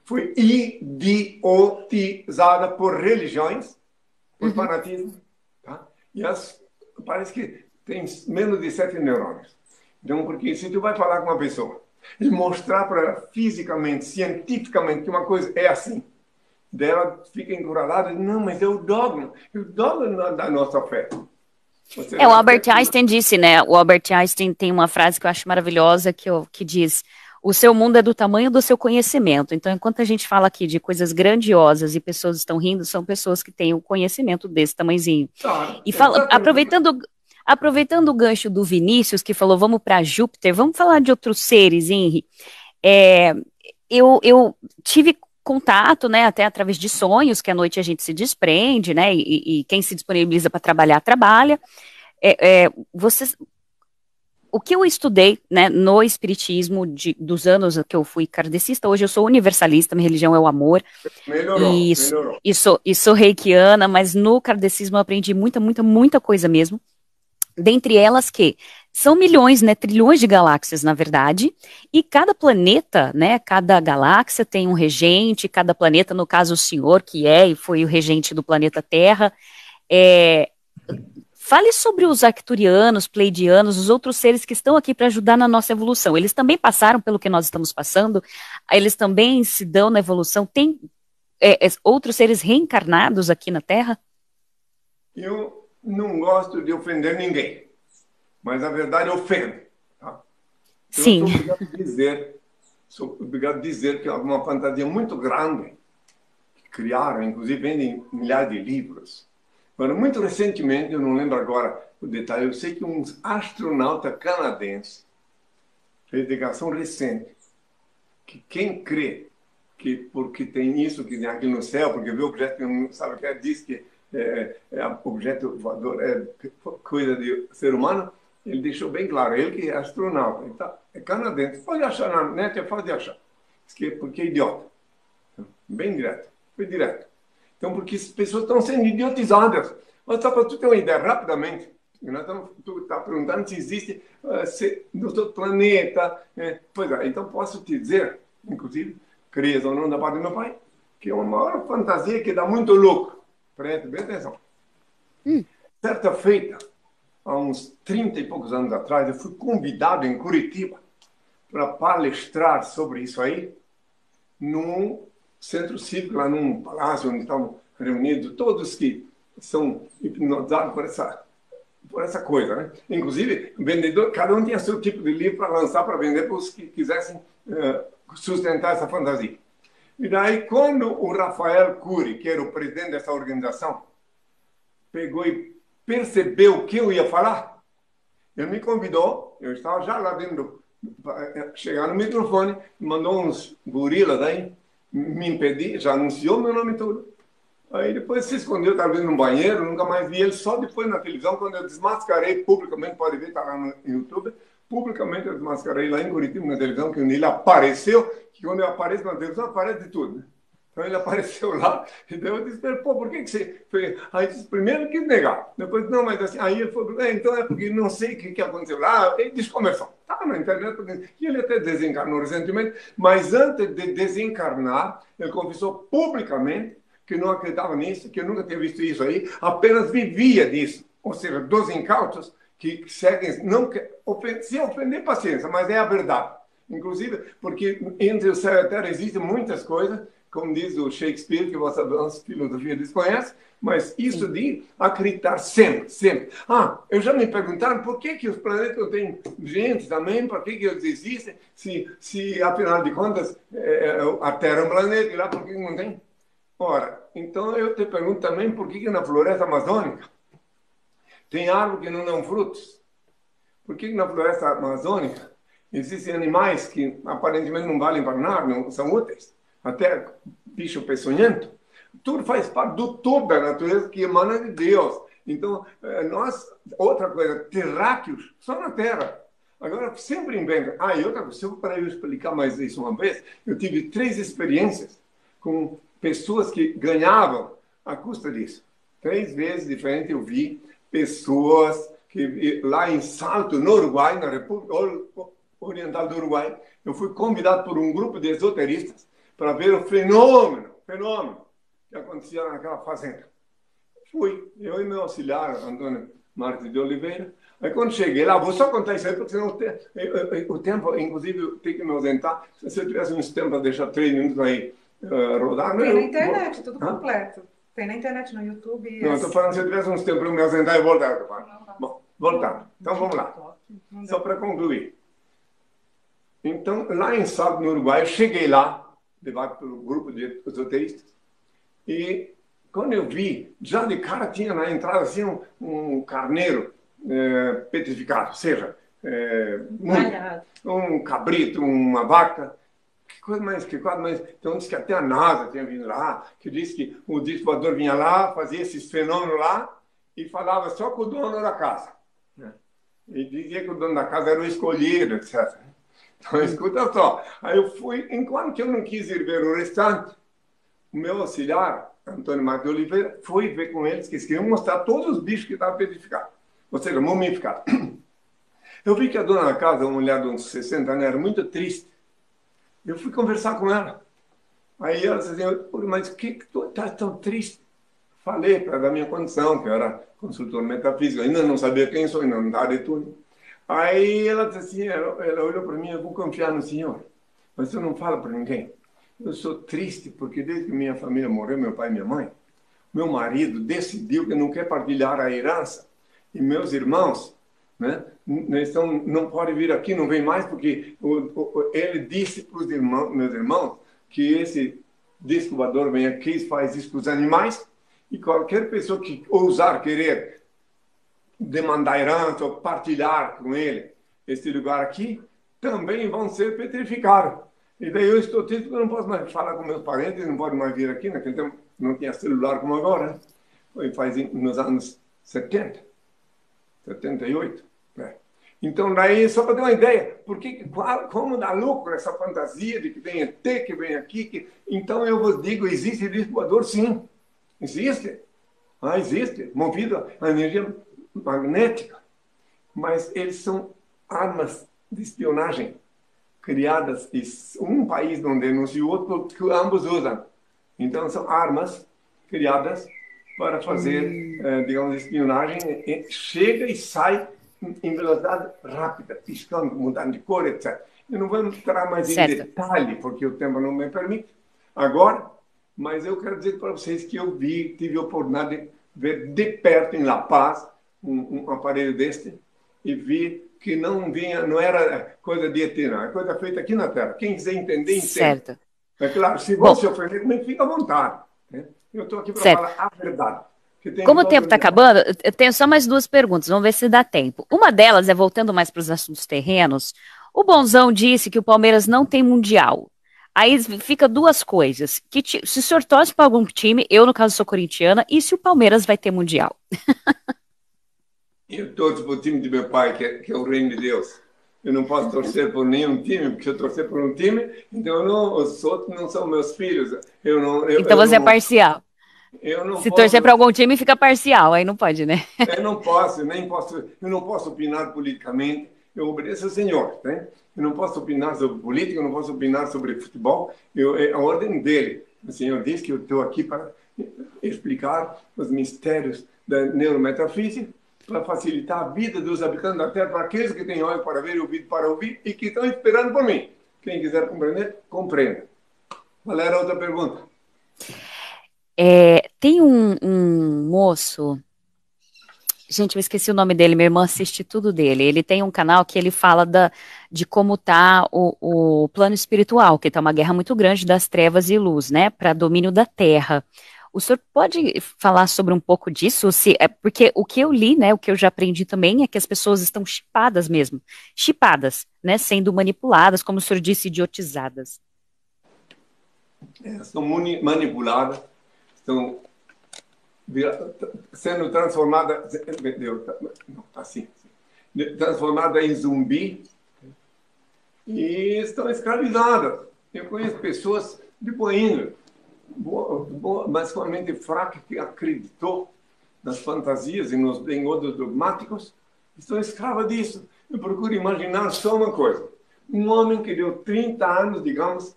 foi idiotizada por religiões, por fanatismo, tá? E parece que tem menos de 7 neurônios. Então, porque se tu vai falar com uma pessoa e mostrar para ela fisicamente, cientificamente, que uma coisa é assim, dela fica encurralada, não, mas é o dogma da nossa fé. O Albert Einstein disse, né? O Albert Einstein tem uma frase que eu acho maravilhosa, que diz: o seu mundo é do tamanho do seu conhecimento. Então, enquanto a gente fala aqui de coisas grandiosas e pessoas estão rindo, são pessoas que têm o conhecimento desse tamanhozinho. E aproveitando o gancho do Vinícius, que falou, vamos para Júpiter, vamos falar de outros seres, Henry. eu tive contato, né, até através de sonhos, que à noite a gente se desprende, né, e quem se disponibiliza para trabalhar, trabalha. Vocês, o que eu estudei, né, no espiritismo dos anos que eu fui kardecista, hoje eu sou universalista, minha religião é o amor, Melhorou, melhorou. e sou reikiana, mas no kardecismo eu aprendi muita coisa mesmo. Dentre elas que são milhões, né, trilhões de galáxias, na verdade, e cada planeta, né, cada galáxia tem um regente, cada planeta, no caso o Senhor, que é e foi o regente do planeta Terra. Fale sobre os arcturianos, pleidianos, os outros seres que estão aqui para ajudar na nossa evolução. Eles também passaram pelo que nós estamos passando, eles também se dão na evolução. Tem outros seres reencarnados aqui na Terra? Eu não gosto de ofender ninguém, mas a verdade ofende. Tá? Sim. Sou obrigado a dizer que é uma fantasia muito grande que criaram, inclusive vendem milhares de livros. Agora, muito recentemente, eu não lembro agora o detalhe, eu sei que um astronauta canadense fez declaração recente que quem crê que porque tem isso, que tem aquilo no céu, porque vê o objeto que não sabe o que é, diz que objeto voador é coisa de ser humano, ele deixou bem claro, ele que é astronauta, ele é canadense, pode achar na net, é fácil de achar, porque é idiota, bem direto, foi direto. Então, porque as pessoas estão sendo idiotizadas. Mas só para tu ter uma ideia, rapidamente, tu está perguntando se existe no outro planeta. Pois é, então posso te dizer, inclusive, creias ou não da parte do meu pai, que é uma maior fantasia que dá muito lucro. Preste bem atenção. Certa feita, há uns 30 e poucos anos atrás, eu fui convidado em Curitiba para palestrar sobre isso aí, num centro cívico, lá num palácio onde estavam reunidos todos que são hipnotizados por essa coisa, né? Inclusive, vendedor, cada um tinha seu tipo de livro para lançar, para vender para os que quisessem sustentar essa fantasia. E daí, quando o Rafael Cury, que era o presidente dessa organização, pegou e percebeu o que eu ia falar, ele me convidou, eu estava já lá dentro, chegar no microfone, mandou uns gorilas aí, me impedir, já anunciou meu nome todo. Aí depois se escondeu, talvez no banheiro, nunca mais vi ele, só depois na televisão, quando eu desmascarei publicamente, pode ver, está lá no YouTube, publicamente eu desmascarei lá em Curitiba, na televisão, que ele apareceu, que quando eu apareço na televisão, aparece de tudo, né? Então ele apareceu lá, e daí eu disse, pô, por que você fez? Aí disse, primeiro quis negar, depois, não, mas assim, aí ele falou, então é porque não sei o que aconteceu lá, ele desconversou. Tá na internet, e ele até desencarnou recentemente, mas antes de desencarnar, ele confessou publicamente que não acreditava nisso, que eu nunca tinha visto isso aí, apenas vivia disso. Ou seja, dos incautos que seguem, não se ofender, paciência, mas é a verdade. Inclusive, porque entre o céu e a terra existem muitas coisas, como diz o Shakespeare, que vossa filosofia desconhece, mas isso de acreditar sempre, sempre. Eu já me perguntaram por que os planetas têm gente também, por que eles existem, se afinal de contas a Terra é um planeta e lá por que não tem? Ora, então eu te pergunto também por que na floresta amazônica tem árvore que não dão frutos? Por que na floresta amazônica existem animais que aparentemente não valem para nada, não são úteis? Até bicho peçonhento, tudo faz parte do todo da natureza que emana de Deus. Então, nós, outra coisa, terráqueos só na Terra. Agora, sempre inventam. E outra coisa, para eu explicar mais isso uma vez, eu tive 3 experiências com pessoas que ganhavam à custa disso. 3 vezes diferente eu vi pessoas que lá em Salto, no Uruguai, na República Oriental do Uruguai, eu fui convidado por um grupo de esoteristas para ver o fenômeno que acontecia naquela fazenda. Fui, eu e meu auxiliar, Antônio Marques de Oliveira. Aí quando cheguei lá, vou só contar isso aí, porque senão o tempo, inclusive, tem que me ausentar. Se eu tivesse uns tempos para deixar 3 minutos aí rodar... Tem na internet, tudo completo. Tem na internet, no YouTube. Não, estou falando, se eu tivesse uns tempos para me ausentar e voltar. Bom, voltar. Então vamos lá. Só para concluir. Então, lá em Salto, no Uruguai, eu cheguei lá, levado pelo grupo de esoteristas, e quando eu vi, já de cara tinha na entrada assim um carneiro petrificado, ou seja, um cabrito, uma vaca que coisa mais. Então, disse que até a NASA tinha vindo lá, que disse que o disco voador vinha lá, fazia esses fenômenos lá e falava só com o dono da casa. Né? E dizia que o dono da casa era o escolhido, etc. Então, escuta só. Aí eu fui, enquanto eu não quis ir ver o restante, o meu auxiliar, Antônio Marcos de Oliveira, foi ver com eles que eles queriam mostrar todos os bichos que estavam petrificados, ou seja, mumificados. Eu vi que a dona da casa, uma mulher de uns 60 anos, era muito triste. Eu fui conversar com ela. Aí ela disse assim, mas o que tu está tão triste? Falei para ela da minha condição, que eu era consultor metafísico, ainda não sabia quem sou, ainda não estava de tudo. Aí ela disse assim, ela olhou para mim, eu vou confiar no senhor, mas você não fala para ninguém. Eu sou triste porque desde que minha família morreu, meu pai e minha mãe, meu marido decidiu que não quer partilhar a herança. E meus irmãos, né, não podem vir aqui, não vem mais, porque ele disse para os meus irmãos que esse disco voador vem aqui e faz isso com os animais, e qualquer pessoa que ousar querer demandar herança ou partilhar com ele esse lugar aqui, também vão ser petrificados. E daí eu estou triste porque eu não posso mais falar com meus parentes, não podem mais vir aqui, naquele tempo não tinha celular como agora, né? Foi nos anos 70, 78. Né? Então, daí, só para ter uma ideia, como dá lucro essa fantasia de que vem ET, que vem aqui, então eu vos digo, existe disco voador, sim. Existe. Existe, movido a energia magnética. Mas eles são armas de espionagem criadas em um país não denuncia o outro, que ambos usam. Então, são armas criadas para fazer, digamos, espionagem. Chega e sai em velocidade rápida, piscando, mudando de cor, etc. Eu não vou entrar mais em detalhe, porque o tempo não me permite agora, mas eu quero dizer para vocês que eu tive a oportunidade de ver de perto, em La Paz, um aparelho deste, e vi que não era coisa de ET, não. É coisa feita aqui na Terra. Quem quiser entender, entende. Certo. É claro, se você ofender, também fica à vontade. Né? Eu estou aqui para falar a verdade. Como o tempo está acabando, eu tenho só mais duas perguntas, vamos ver se dá tempo. Uma delas é, voltando mais para os assuntos terrenos, o Bonzão disse que o Palmeiras não tem mundial. Aí fica duas coisas. Se o senhor torce para algum time, eu no caso sou corintiana, e se o Palmeiras vai ter mundial? Eu torço para o time de meu pai, que é o reino de Deus. Eu não posso torcer por nenhum time, porque se eu torcer por um time, então os outros não são meus filhos. Então você é parcial. Se torcer para algum time, fica parcial, aí não pode, né? Eu não posso opinar politicamente, eu obedeço ao Senhor, né? Eu não posso opinar sobre política, eu não posso opinar sobre futebol, é a ordem dele. O Senhor diz que eu estou aqui para explicar os mistérios da neurometafísica, para facilitar a vida dos habitantes da Terra, para aqueles que têm olho para ver e ouvido para ouvir e que estão esperando por mim. Quem quiser compreender, compreenda. Qual era a outra pergunta? Tem um moço, gente, eu esqueci o nome dele, minha irmã assiste tudo dele. Ele tem um canal que ele fala de como está o plano espiritual, que está uma guerra muito grande das trevas e luz, né, para domínio da Terra. O senhor pode falar sobre um pouco disso? Porque o que eu li, né, o que eu já aprendi também é que as pessoas estão chipadas mesmo, né, sendo manipuladas, como o senhor disse, idiotizadas. São manipuladas, estão sendo transformadas, transformadas em zumbi e estão escravizadas. Eu conheço pessoas de boa índole, mas com a mente fraca, que acreditou nas fantasias e nos engodos dogmáticos, estão escravas disso. Eu procuro imaginar só uma coisa. Um homem que deu 30 anos, digamos,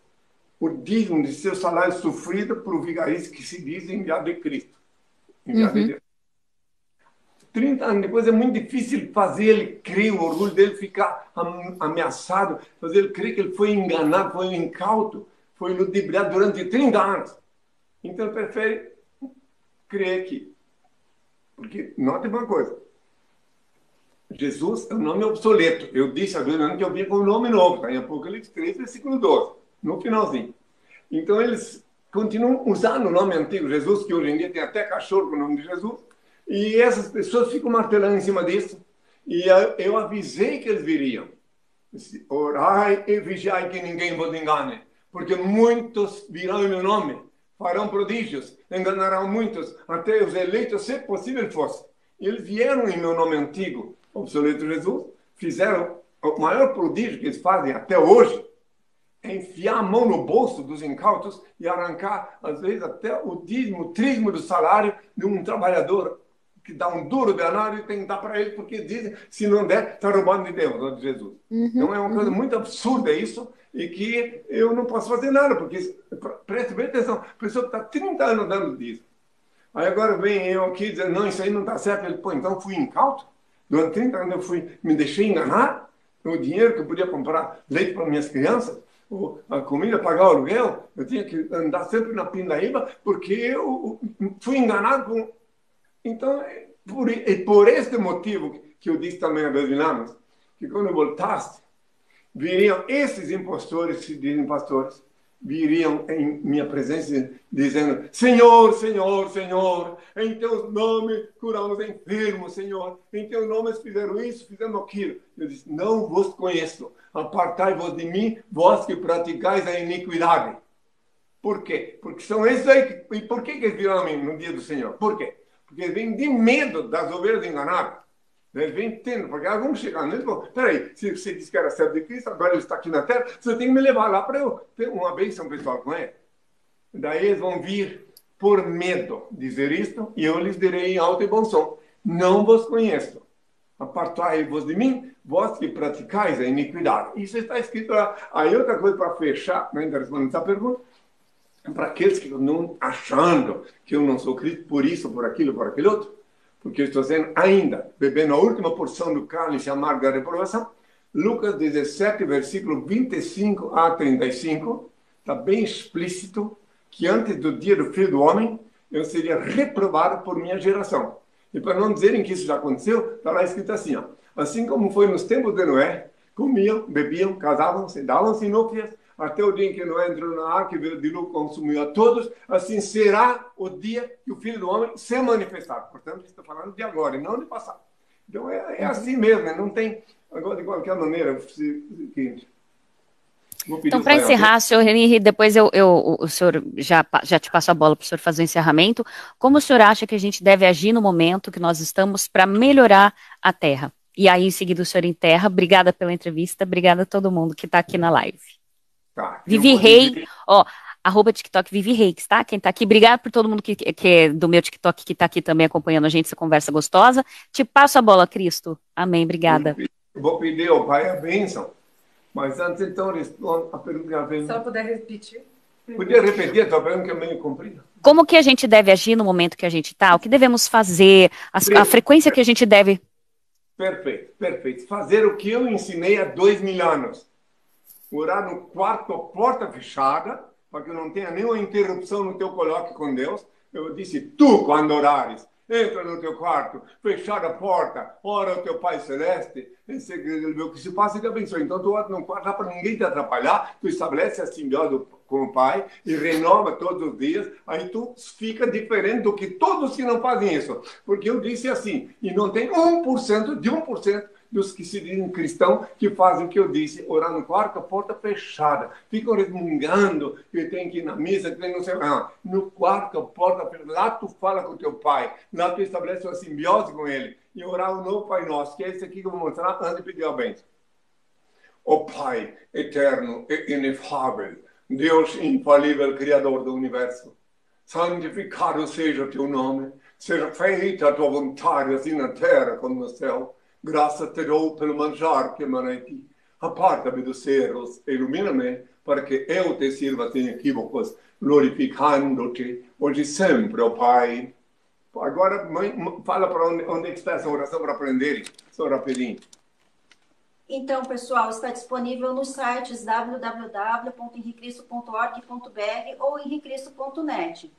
o dízimo de seu salário sofrido por vigarista que se diz enviado de Cristo. Enviado de Deus. 30 anos depois é muito difícil fazer ele crer, o orgulho dele ficar ameaçado, fazer ele crer que ele foi enganado, foi incauto, foi ludibriado durante 30 anos. Então ele prefere crer que... Porque, note uma coisa, Jesus é um nome obsoleto. Eu disse há 2 anos que eu vinha com um nome novo, está em Apocalipse 3, versículo 12, no finalzinho. Então eles continuam usando o nome antigo Jesus, que hoje em dia tem até cachorro com o nome de Jesus, e essas pessoas ficam martelando em cima disso. E eu avisei que eles viriam. Orai e vigiai que ninguém vos engane, porque muitos virão em meu nome, farão prodígios, enganarão muitos, até os eleitos, se possível fosse. Eles vieram em meu nome antigo, obsoleto Jesus, fizeram o maior prodígio que eles fazem até hoje, é enfiar a mão no bolso dos incautos e arrancar, às vezes, até o dízimo, o trízimo do salário de um trabalhador que dá um duro danado e tem que dar para ele, porque dizem, se não der, está roubando de Deus, ou de Jesus. Então é uma coisa muito absurda isso, e que eu não posso fazer nada, porque, preste bem atenção, a pessoa está 30 anos dando dízimo. Aí agora vem eu aqui dizendo, não, isso aí não está certo. Ele, pô, então fui incauto? Durante 30 anos eu me deixei enganar? O dinheiro que eu podia comprar leite para minhas crianças, ou a comida, pagar o aluguel, eu tinha que andar sempre na pindaíba, porque eu fui enganado com... Então, por este motivo que eu disse também a Brasileiros, que quando eu voltasse, viriam esses impostores, se dizem pastores, viriam em minha presença dizendo, Senhor, Senhor, Senhor, em teus nomes curamos enfermos, Senhor, em teus nomes fizeram isso, fizeram aquilo. Eu disse, não vos conheço, apartai-vos de mim, vós que praticais a iniquidade. Por quê? Porque são esses aí. E por que eles viram a mim no dia do Senhor? Por quê? Porque eles vêm de medo das ovelhas enganadas. Eles vêm tendo, porque elas vão chegar neles e vão, peraí, se você disse que era servo de Cristo, agora ele está aqui na terra, você tem que me levar lá para eu ter uma bênção pessoal com ele. Daí eles vão vir por medo dizer isto, e eu lhes direi em alto e bom som, não vos conheço. Apartai-vos de mim, vós que praticais a iniquidade. Isso está escrito lá. Aí outra coisa para fechar, ainda respondendo essa pergunta, para aqueles que não achando que eu não sou Cristo por isso, por aquilo, por aquele outro, porque eu estou dizendo ainda, bebendo a última porção do cálice amargo da reprovação, Lucas 17, versículo 25 a 35, está bem explícito que antes do dia do Filho do Homem, eu seria reprovado por minha geração. E para não dizerem que isso já aconteceu, está lá escrito assim, ó, assim como foi nos tempos de Noé, comiam, bebiam, casavam-se, davam-se núpcias, até o dia em que Noé entrou na arca e veio o dilúvio consumiu a todos, assim será o dia que o Filho do Homem se manifestar. Portanto, estou falando de agora e não de passado. Então, é assim mesmo, né? Não tem... Agora, de qualquer maneira, seguinte... Então, para encerrar, senhor Henrique, depois o senhor já te passo a bola para o senhor fazer o encerramento. Como o senhor acha que a gente deve agir no momento que nós estamos para melhorar a terra? E aí, em seguida, o senhor enterra. Obrigada pela entrevista, obrigada a todo mundo que está aqui na live. Tá, Vivi Rei, ó, @TikTok Vivi Reis, tá? Quem tá aqui, obrigado por todo mundo que é do meu TikTok que tá aqui também acompanhando a gente, essa conversa gostosa. Te passo a bola, Cristo. Amém, obrigada. Vou pedir ao Pai a bênção, mas antes então respondo a pergunta que ela fez. Se ela puder repetir. Podia repetir a tua pergunta que é meio comprida? Como que a gente deve agir no momento que a gente tá? O que devemos fazer? A frequência que a gente deve... Perfeito, perfeito. Fazer o que eu ensinei há 2000 anos. Orar no quarto, porta fechada, para que não tenha nenhuma interrupção no teu coloque com Deus. Eu disse, tu, quando orares, entra no teu quarto, fechar a porta, ora ao teu Pai Celeste, em segredo, ele vê o que se passa e te abençoa. Então, tu ora no quarto, dá para ninguém te atrapalhar, tu estabelece a simbiose com o Pai e renova todos os dias, aí tu fica diferente do que todos que não fazem isso. Porque eu disse assim, e não tem 1% de 1% dos que se dizem cristãos que fazem o que eu disse, orar no quarto, a porta fechada. Ficam resmungando que tem que ir na missa, que tem não sei... Não. No quarto, a porta fechada. Lá tu fala com o teu pai. Lá tu estabelece uma simbiose com ele. E orar o novo Pai Nosso, que é esse aqui que eu vou mostrar antes de pedir a bênção. Ó Pai eterno e inefável, Deus infalível, Criador do Universo, santificado seja o teu nome, seja feita a tua vontade, assim na terra como no céu. Graças te dou pelo manjar que emanei ti. Aparta-me dos erros, ilumina-me, para que eu te sirva sem equívocos, glorificando-te hoje e sempre, ó Pai. Agora, mãe, fala para onde está essa oração para aprenderem, só rapidinho. Então, pessoal, está disponível nos sites www.henricristo.org.br ou henricristo.net.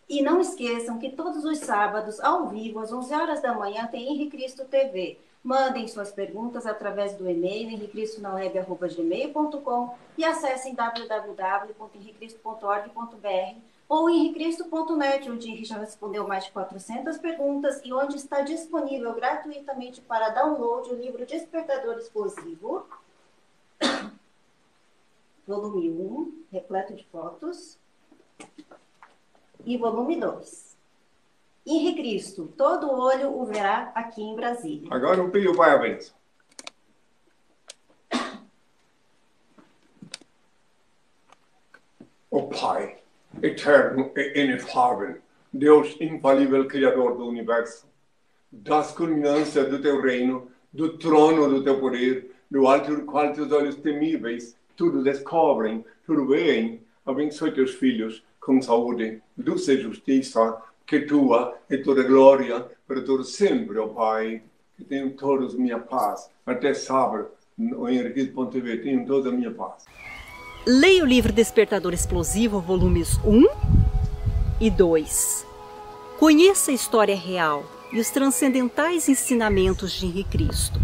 E não esqueçam que todos os sábados, ao vivo, às 11 horas da manhã, tem Henrique Cristo TV. Mandem suas perguntas através do e-mail henricristo.gmail.com e acessem www.henricristo.org.br ou henricristo.net, onde Henrique já respondeu mais de 400 perguntas e onde está disponível gratuitamente para download o livro Despertador Explosivo, volume 1, repleto de fotos, e volume 2. Henri Cristo, todo olho o verá aqui em Brasília. Agora o Pio vai a benção. Ó Pai, eterno e inefável, Deus infalível, Criador do Universo, das culminâncias do teu reino, do trono do teu poder, do alto do qual teus olhos temíveis tudo descobrem, tudo veem, abençoe teus filhos com saúde, luz e justiça, que tua é toda glória para todos sempre, ó Pai, que tenham todos minha paz, até sábado, no Henriquito.tv, tenham toda a minha paz. Leia o livro Despertador Explosivo, volumes 1 e 2. Conheça a história real e os transcendentais ensinamentos de Henri Cristo.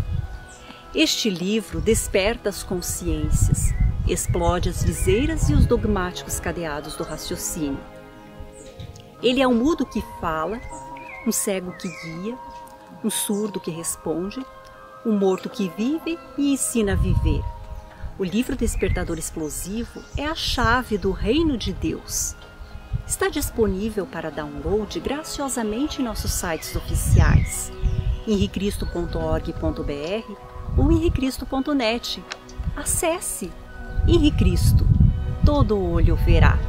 Este livro desperta as consciências, explode as viseiras e os dogmáticos cadeados do raciocínio. Ele é um mudo que fala, um cego que guia, um surdo que responde, um morto que vive e ensina a viver. O livro Despertador Explosivo é a chave do reino de Deus. Está disponível para download graciosamente em nossos sites oficiais, henricristo.org.br ou henricristo.net. Acesse! Henri Cristo, todo olho verá.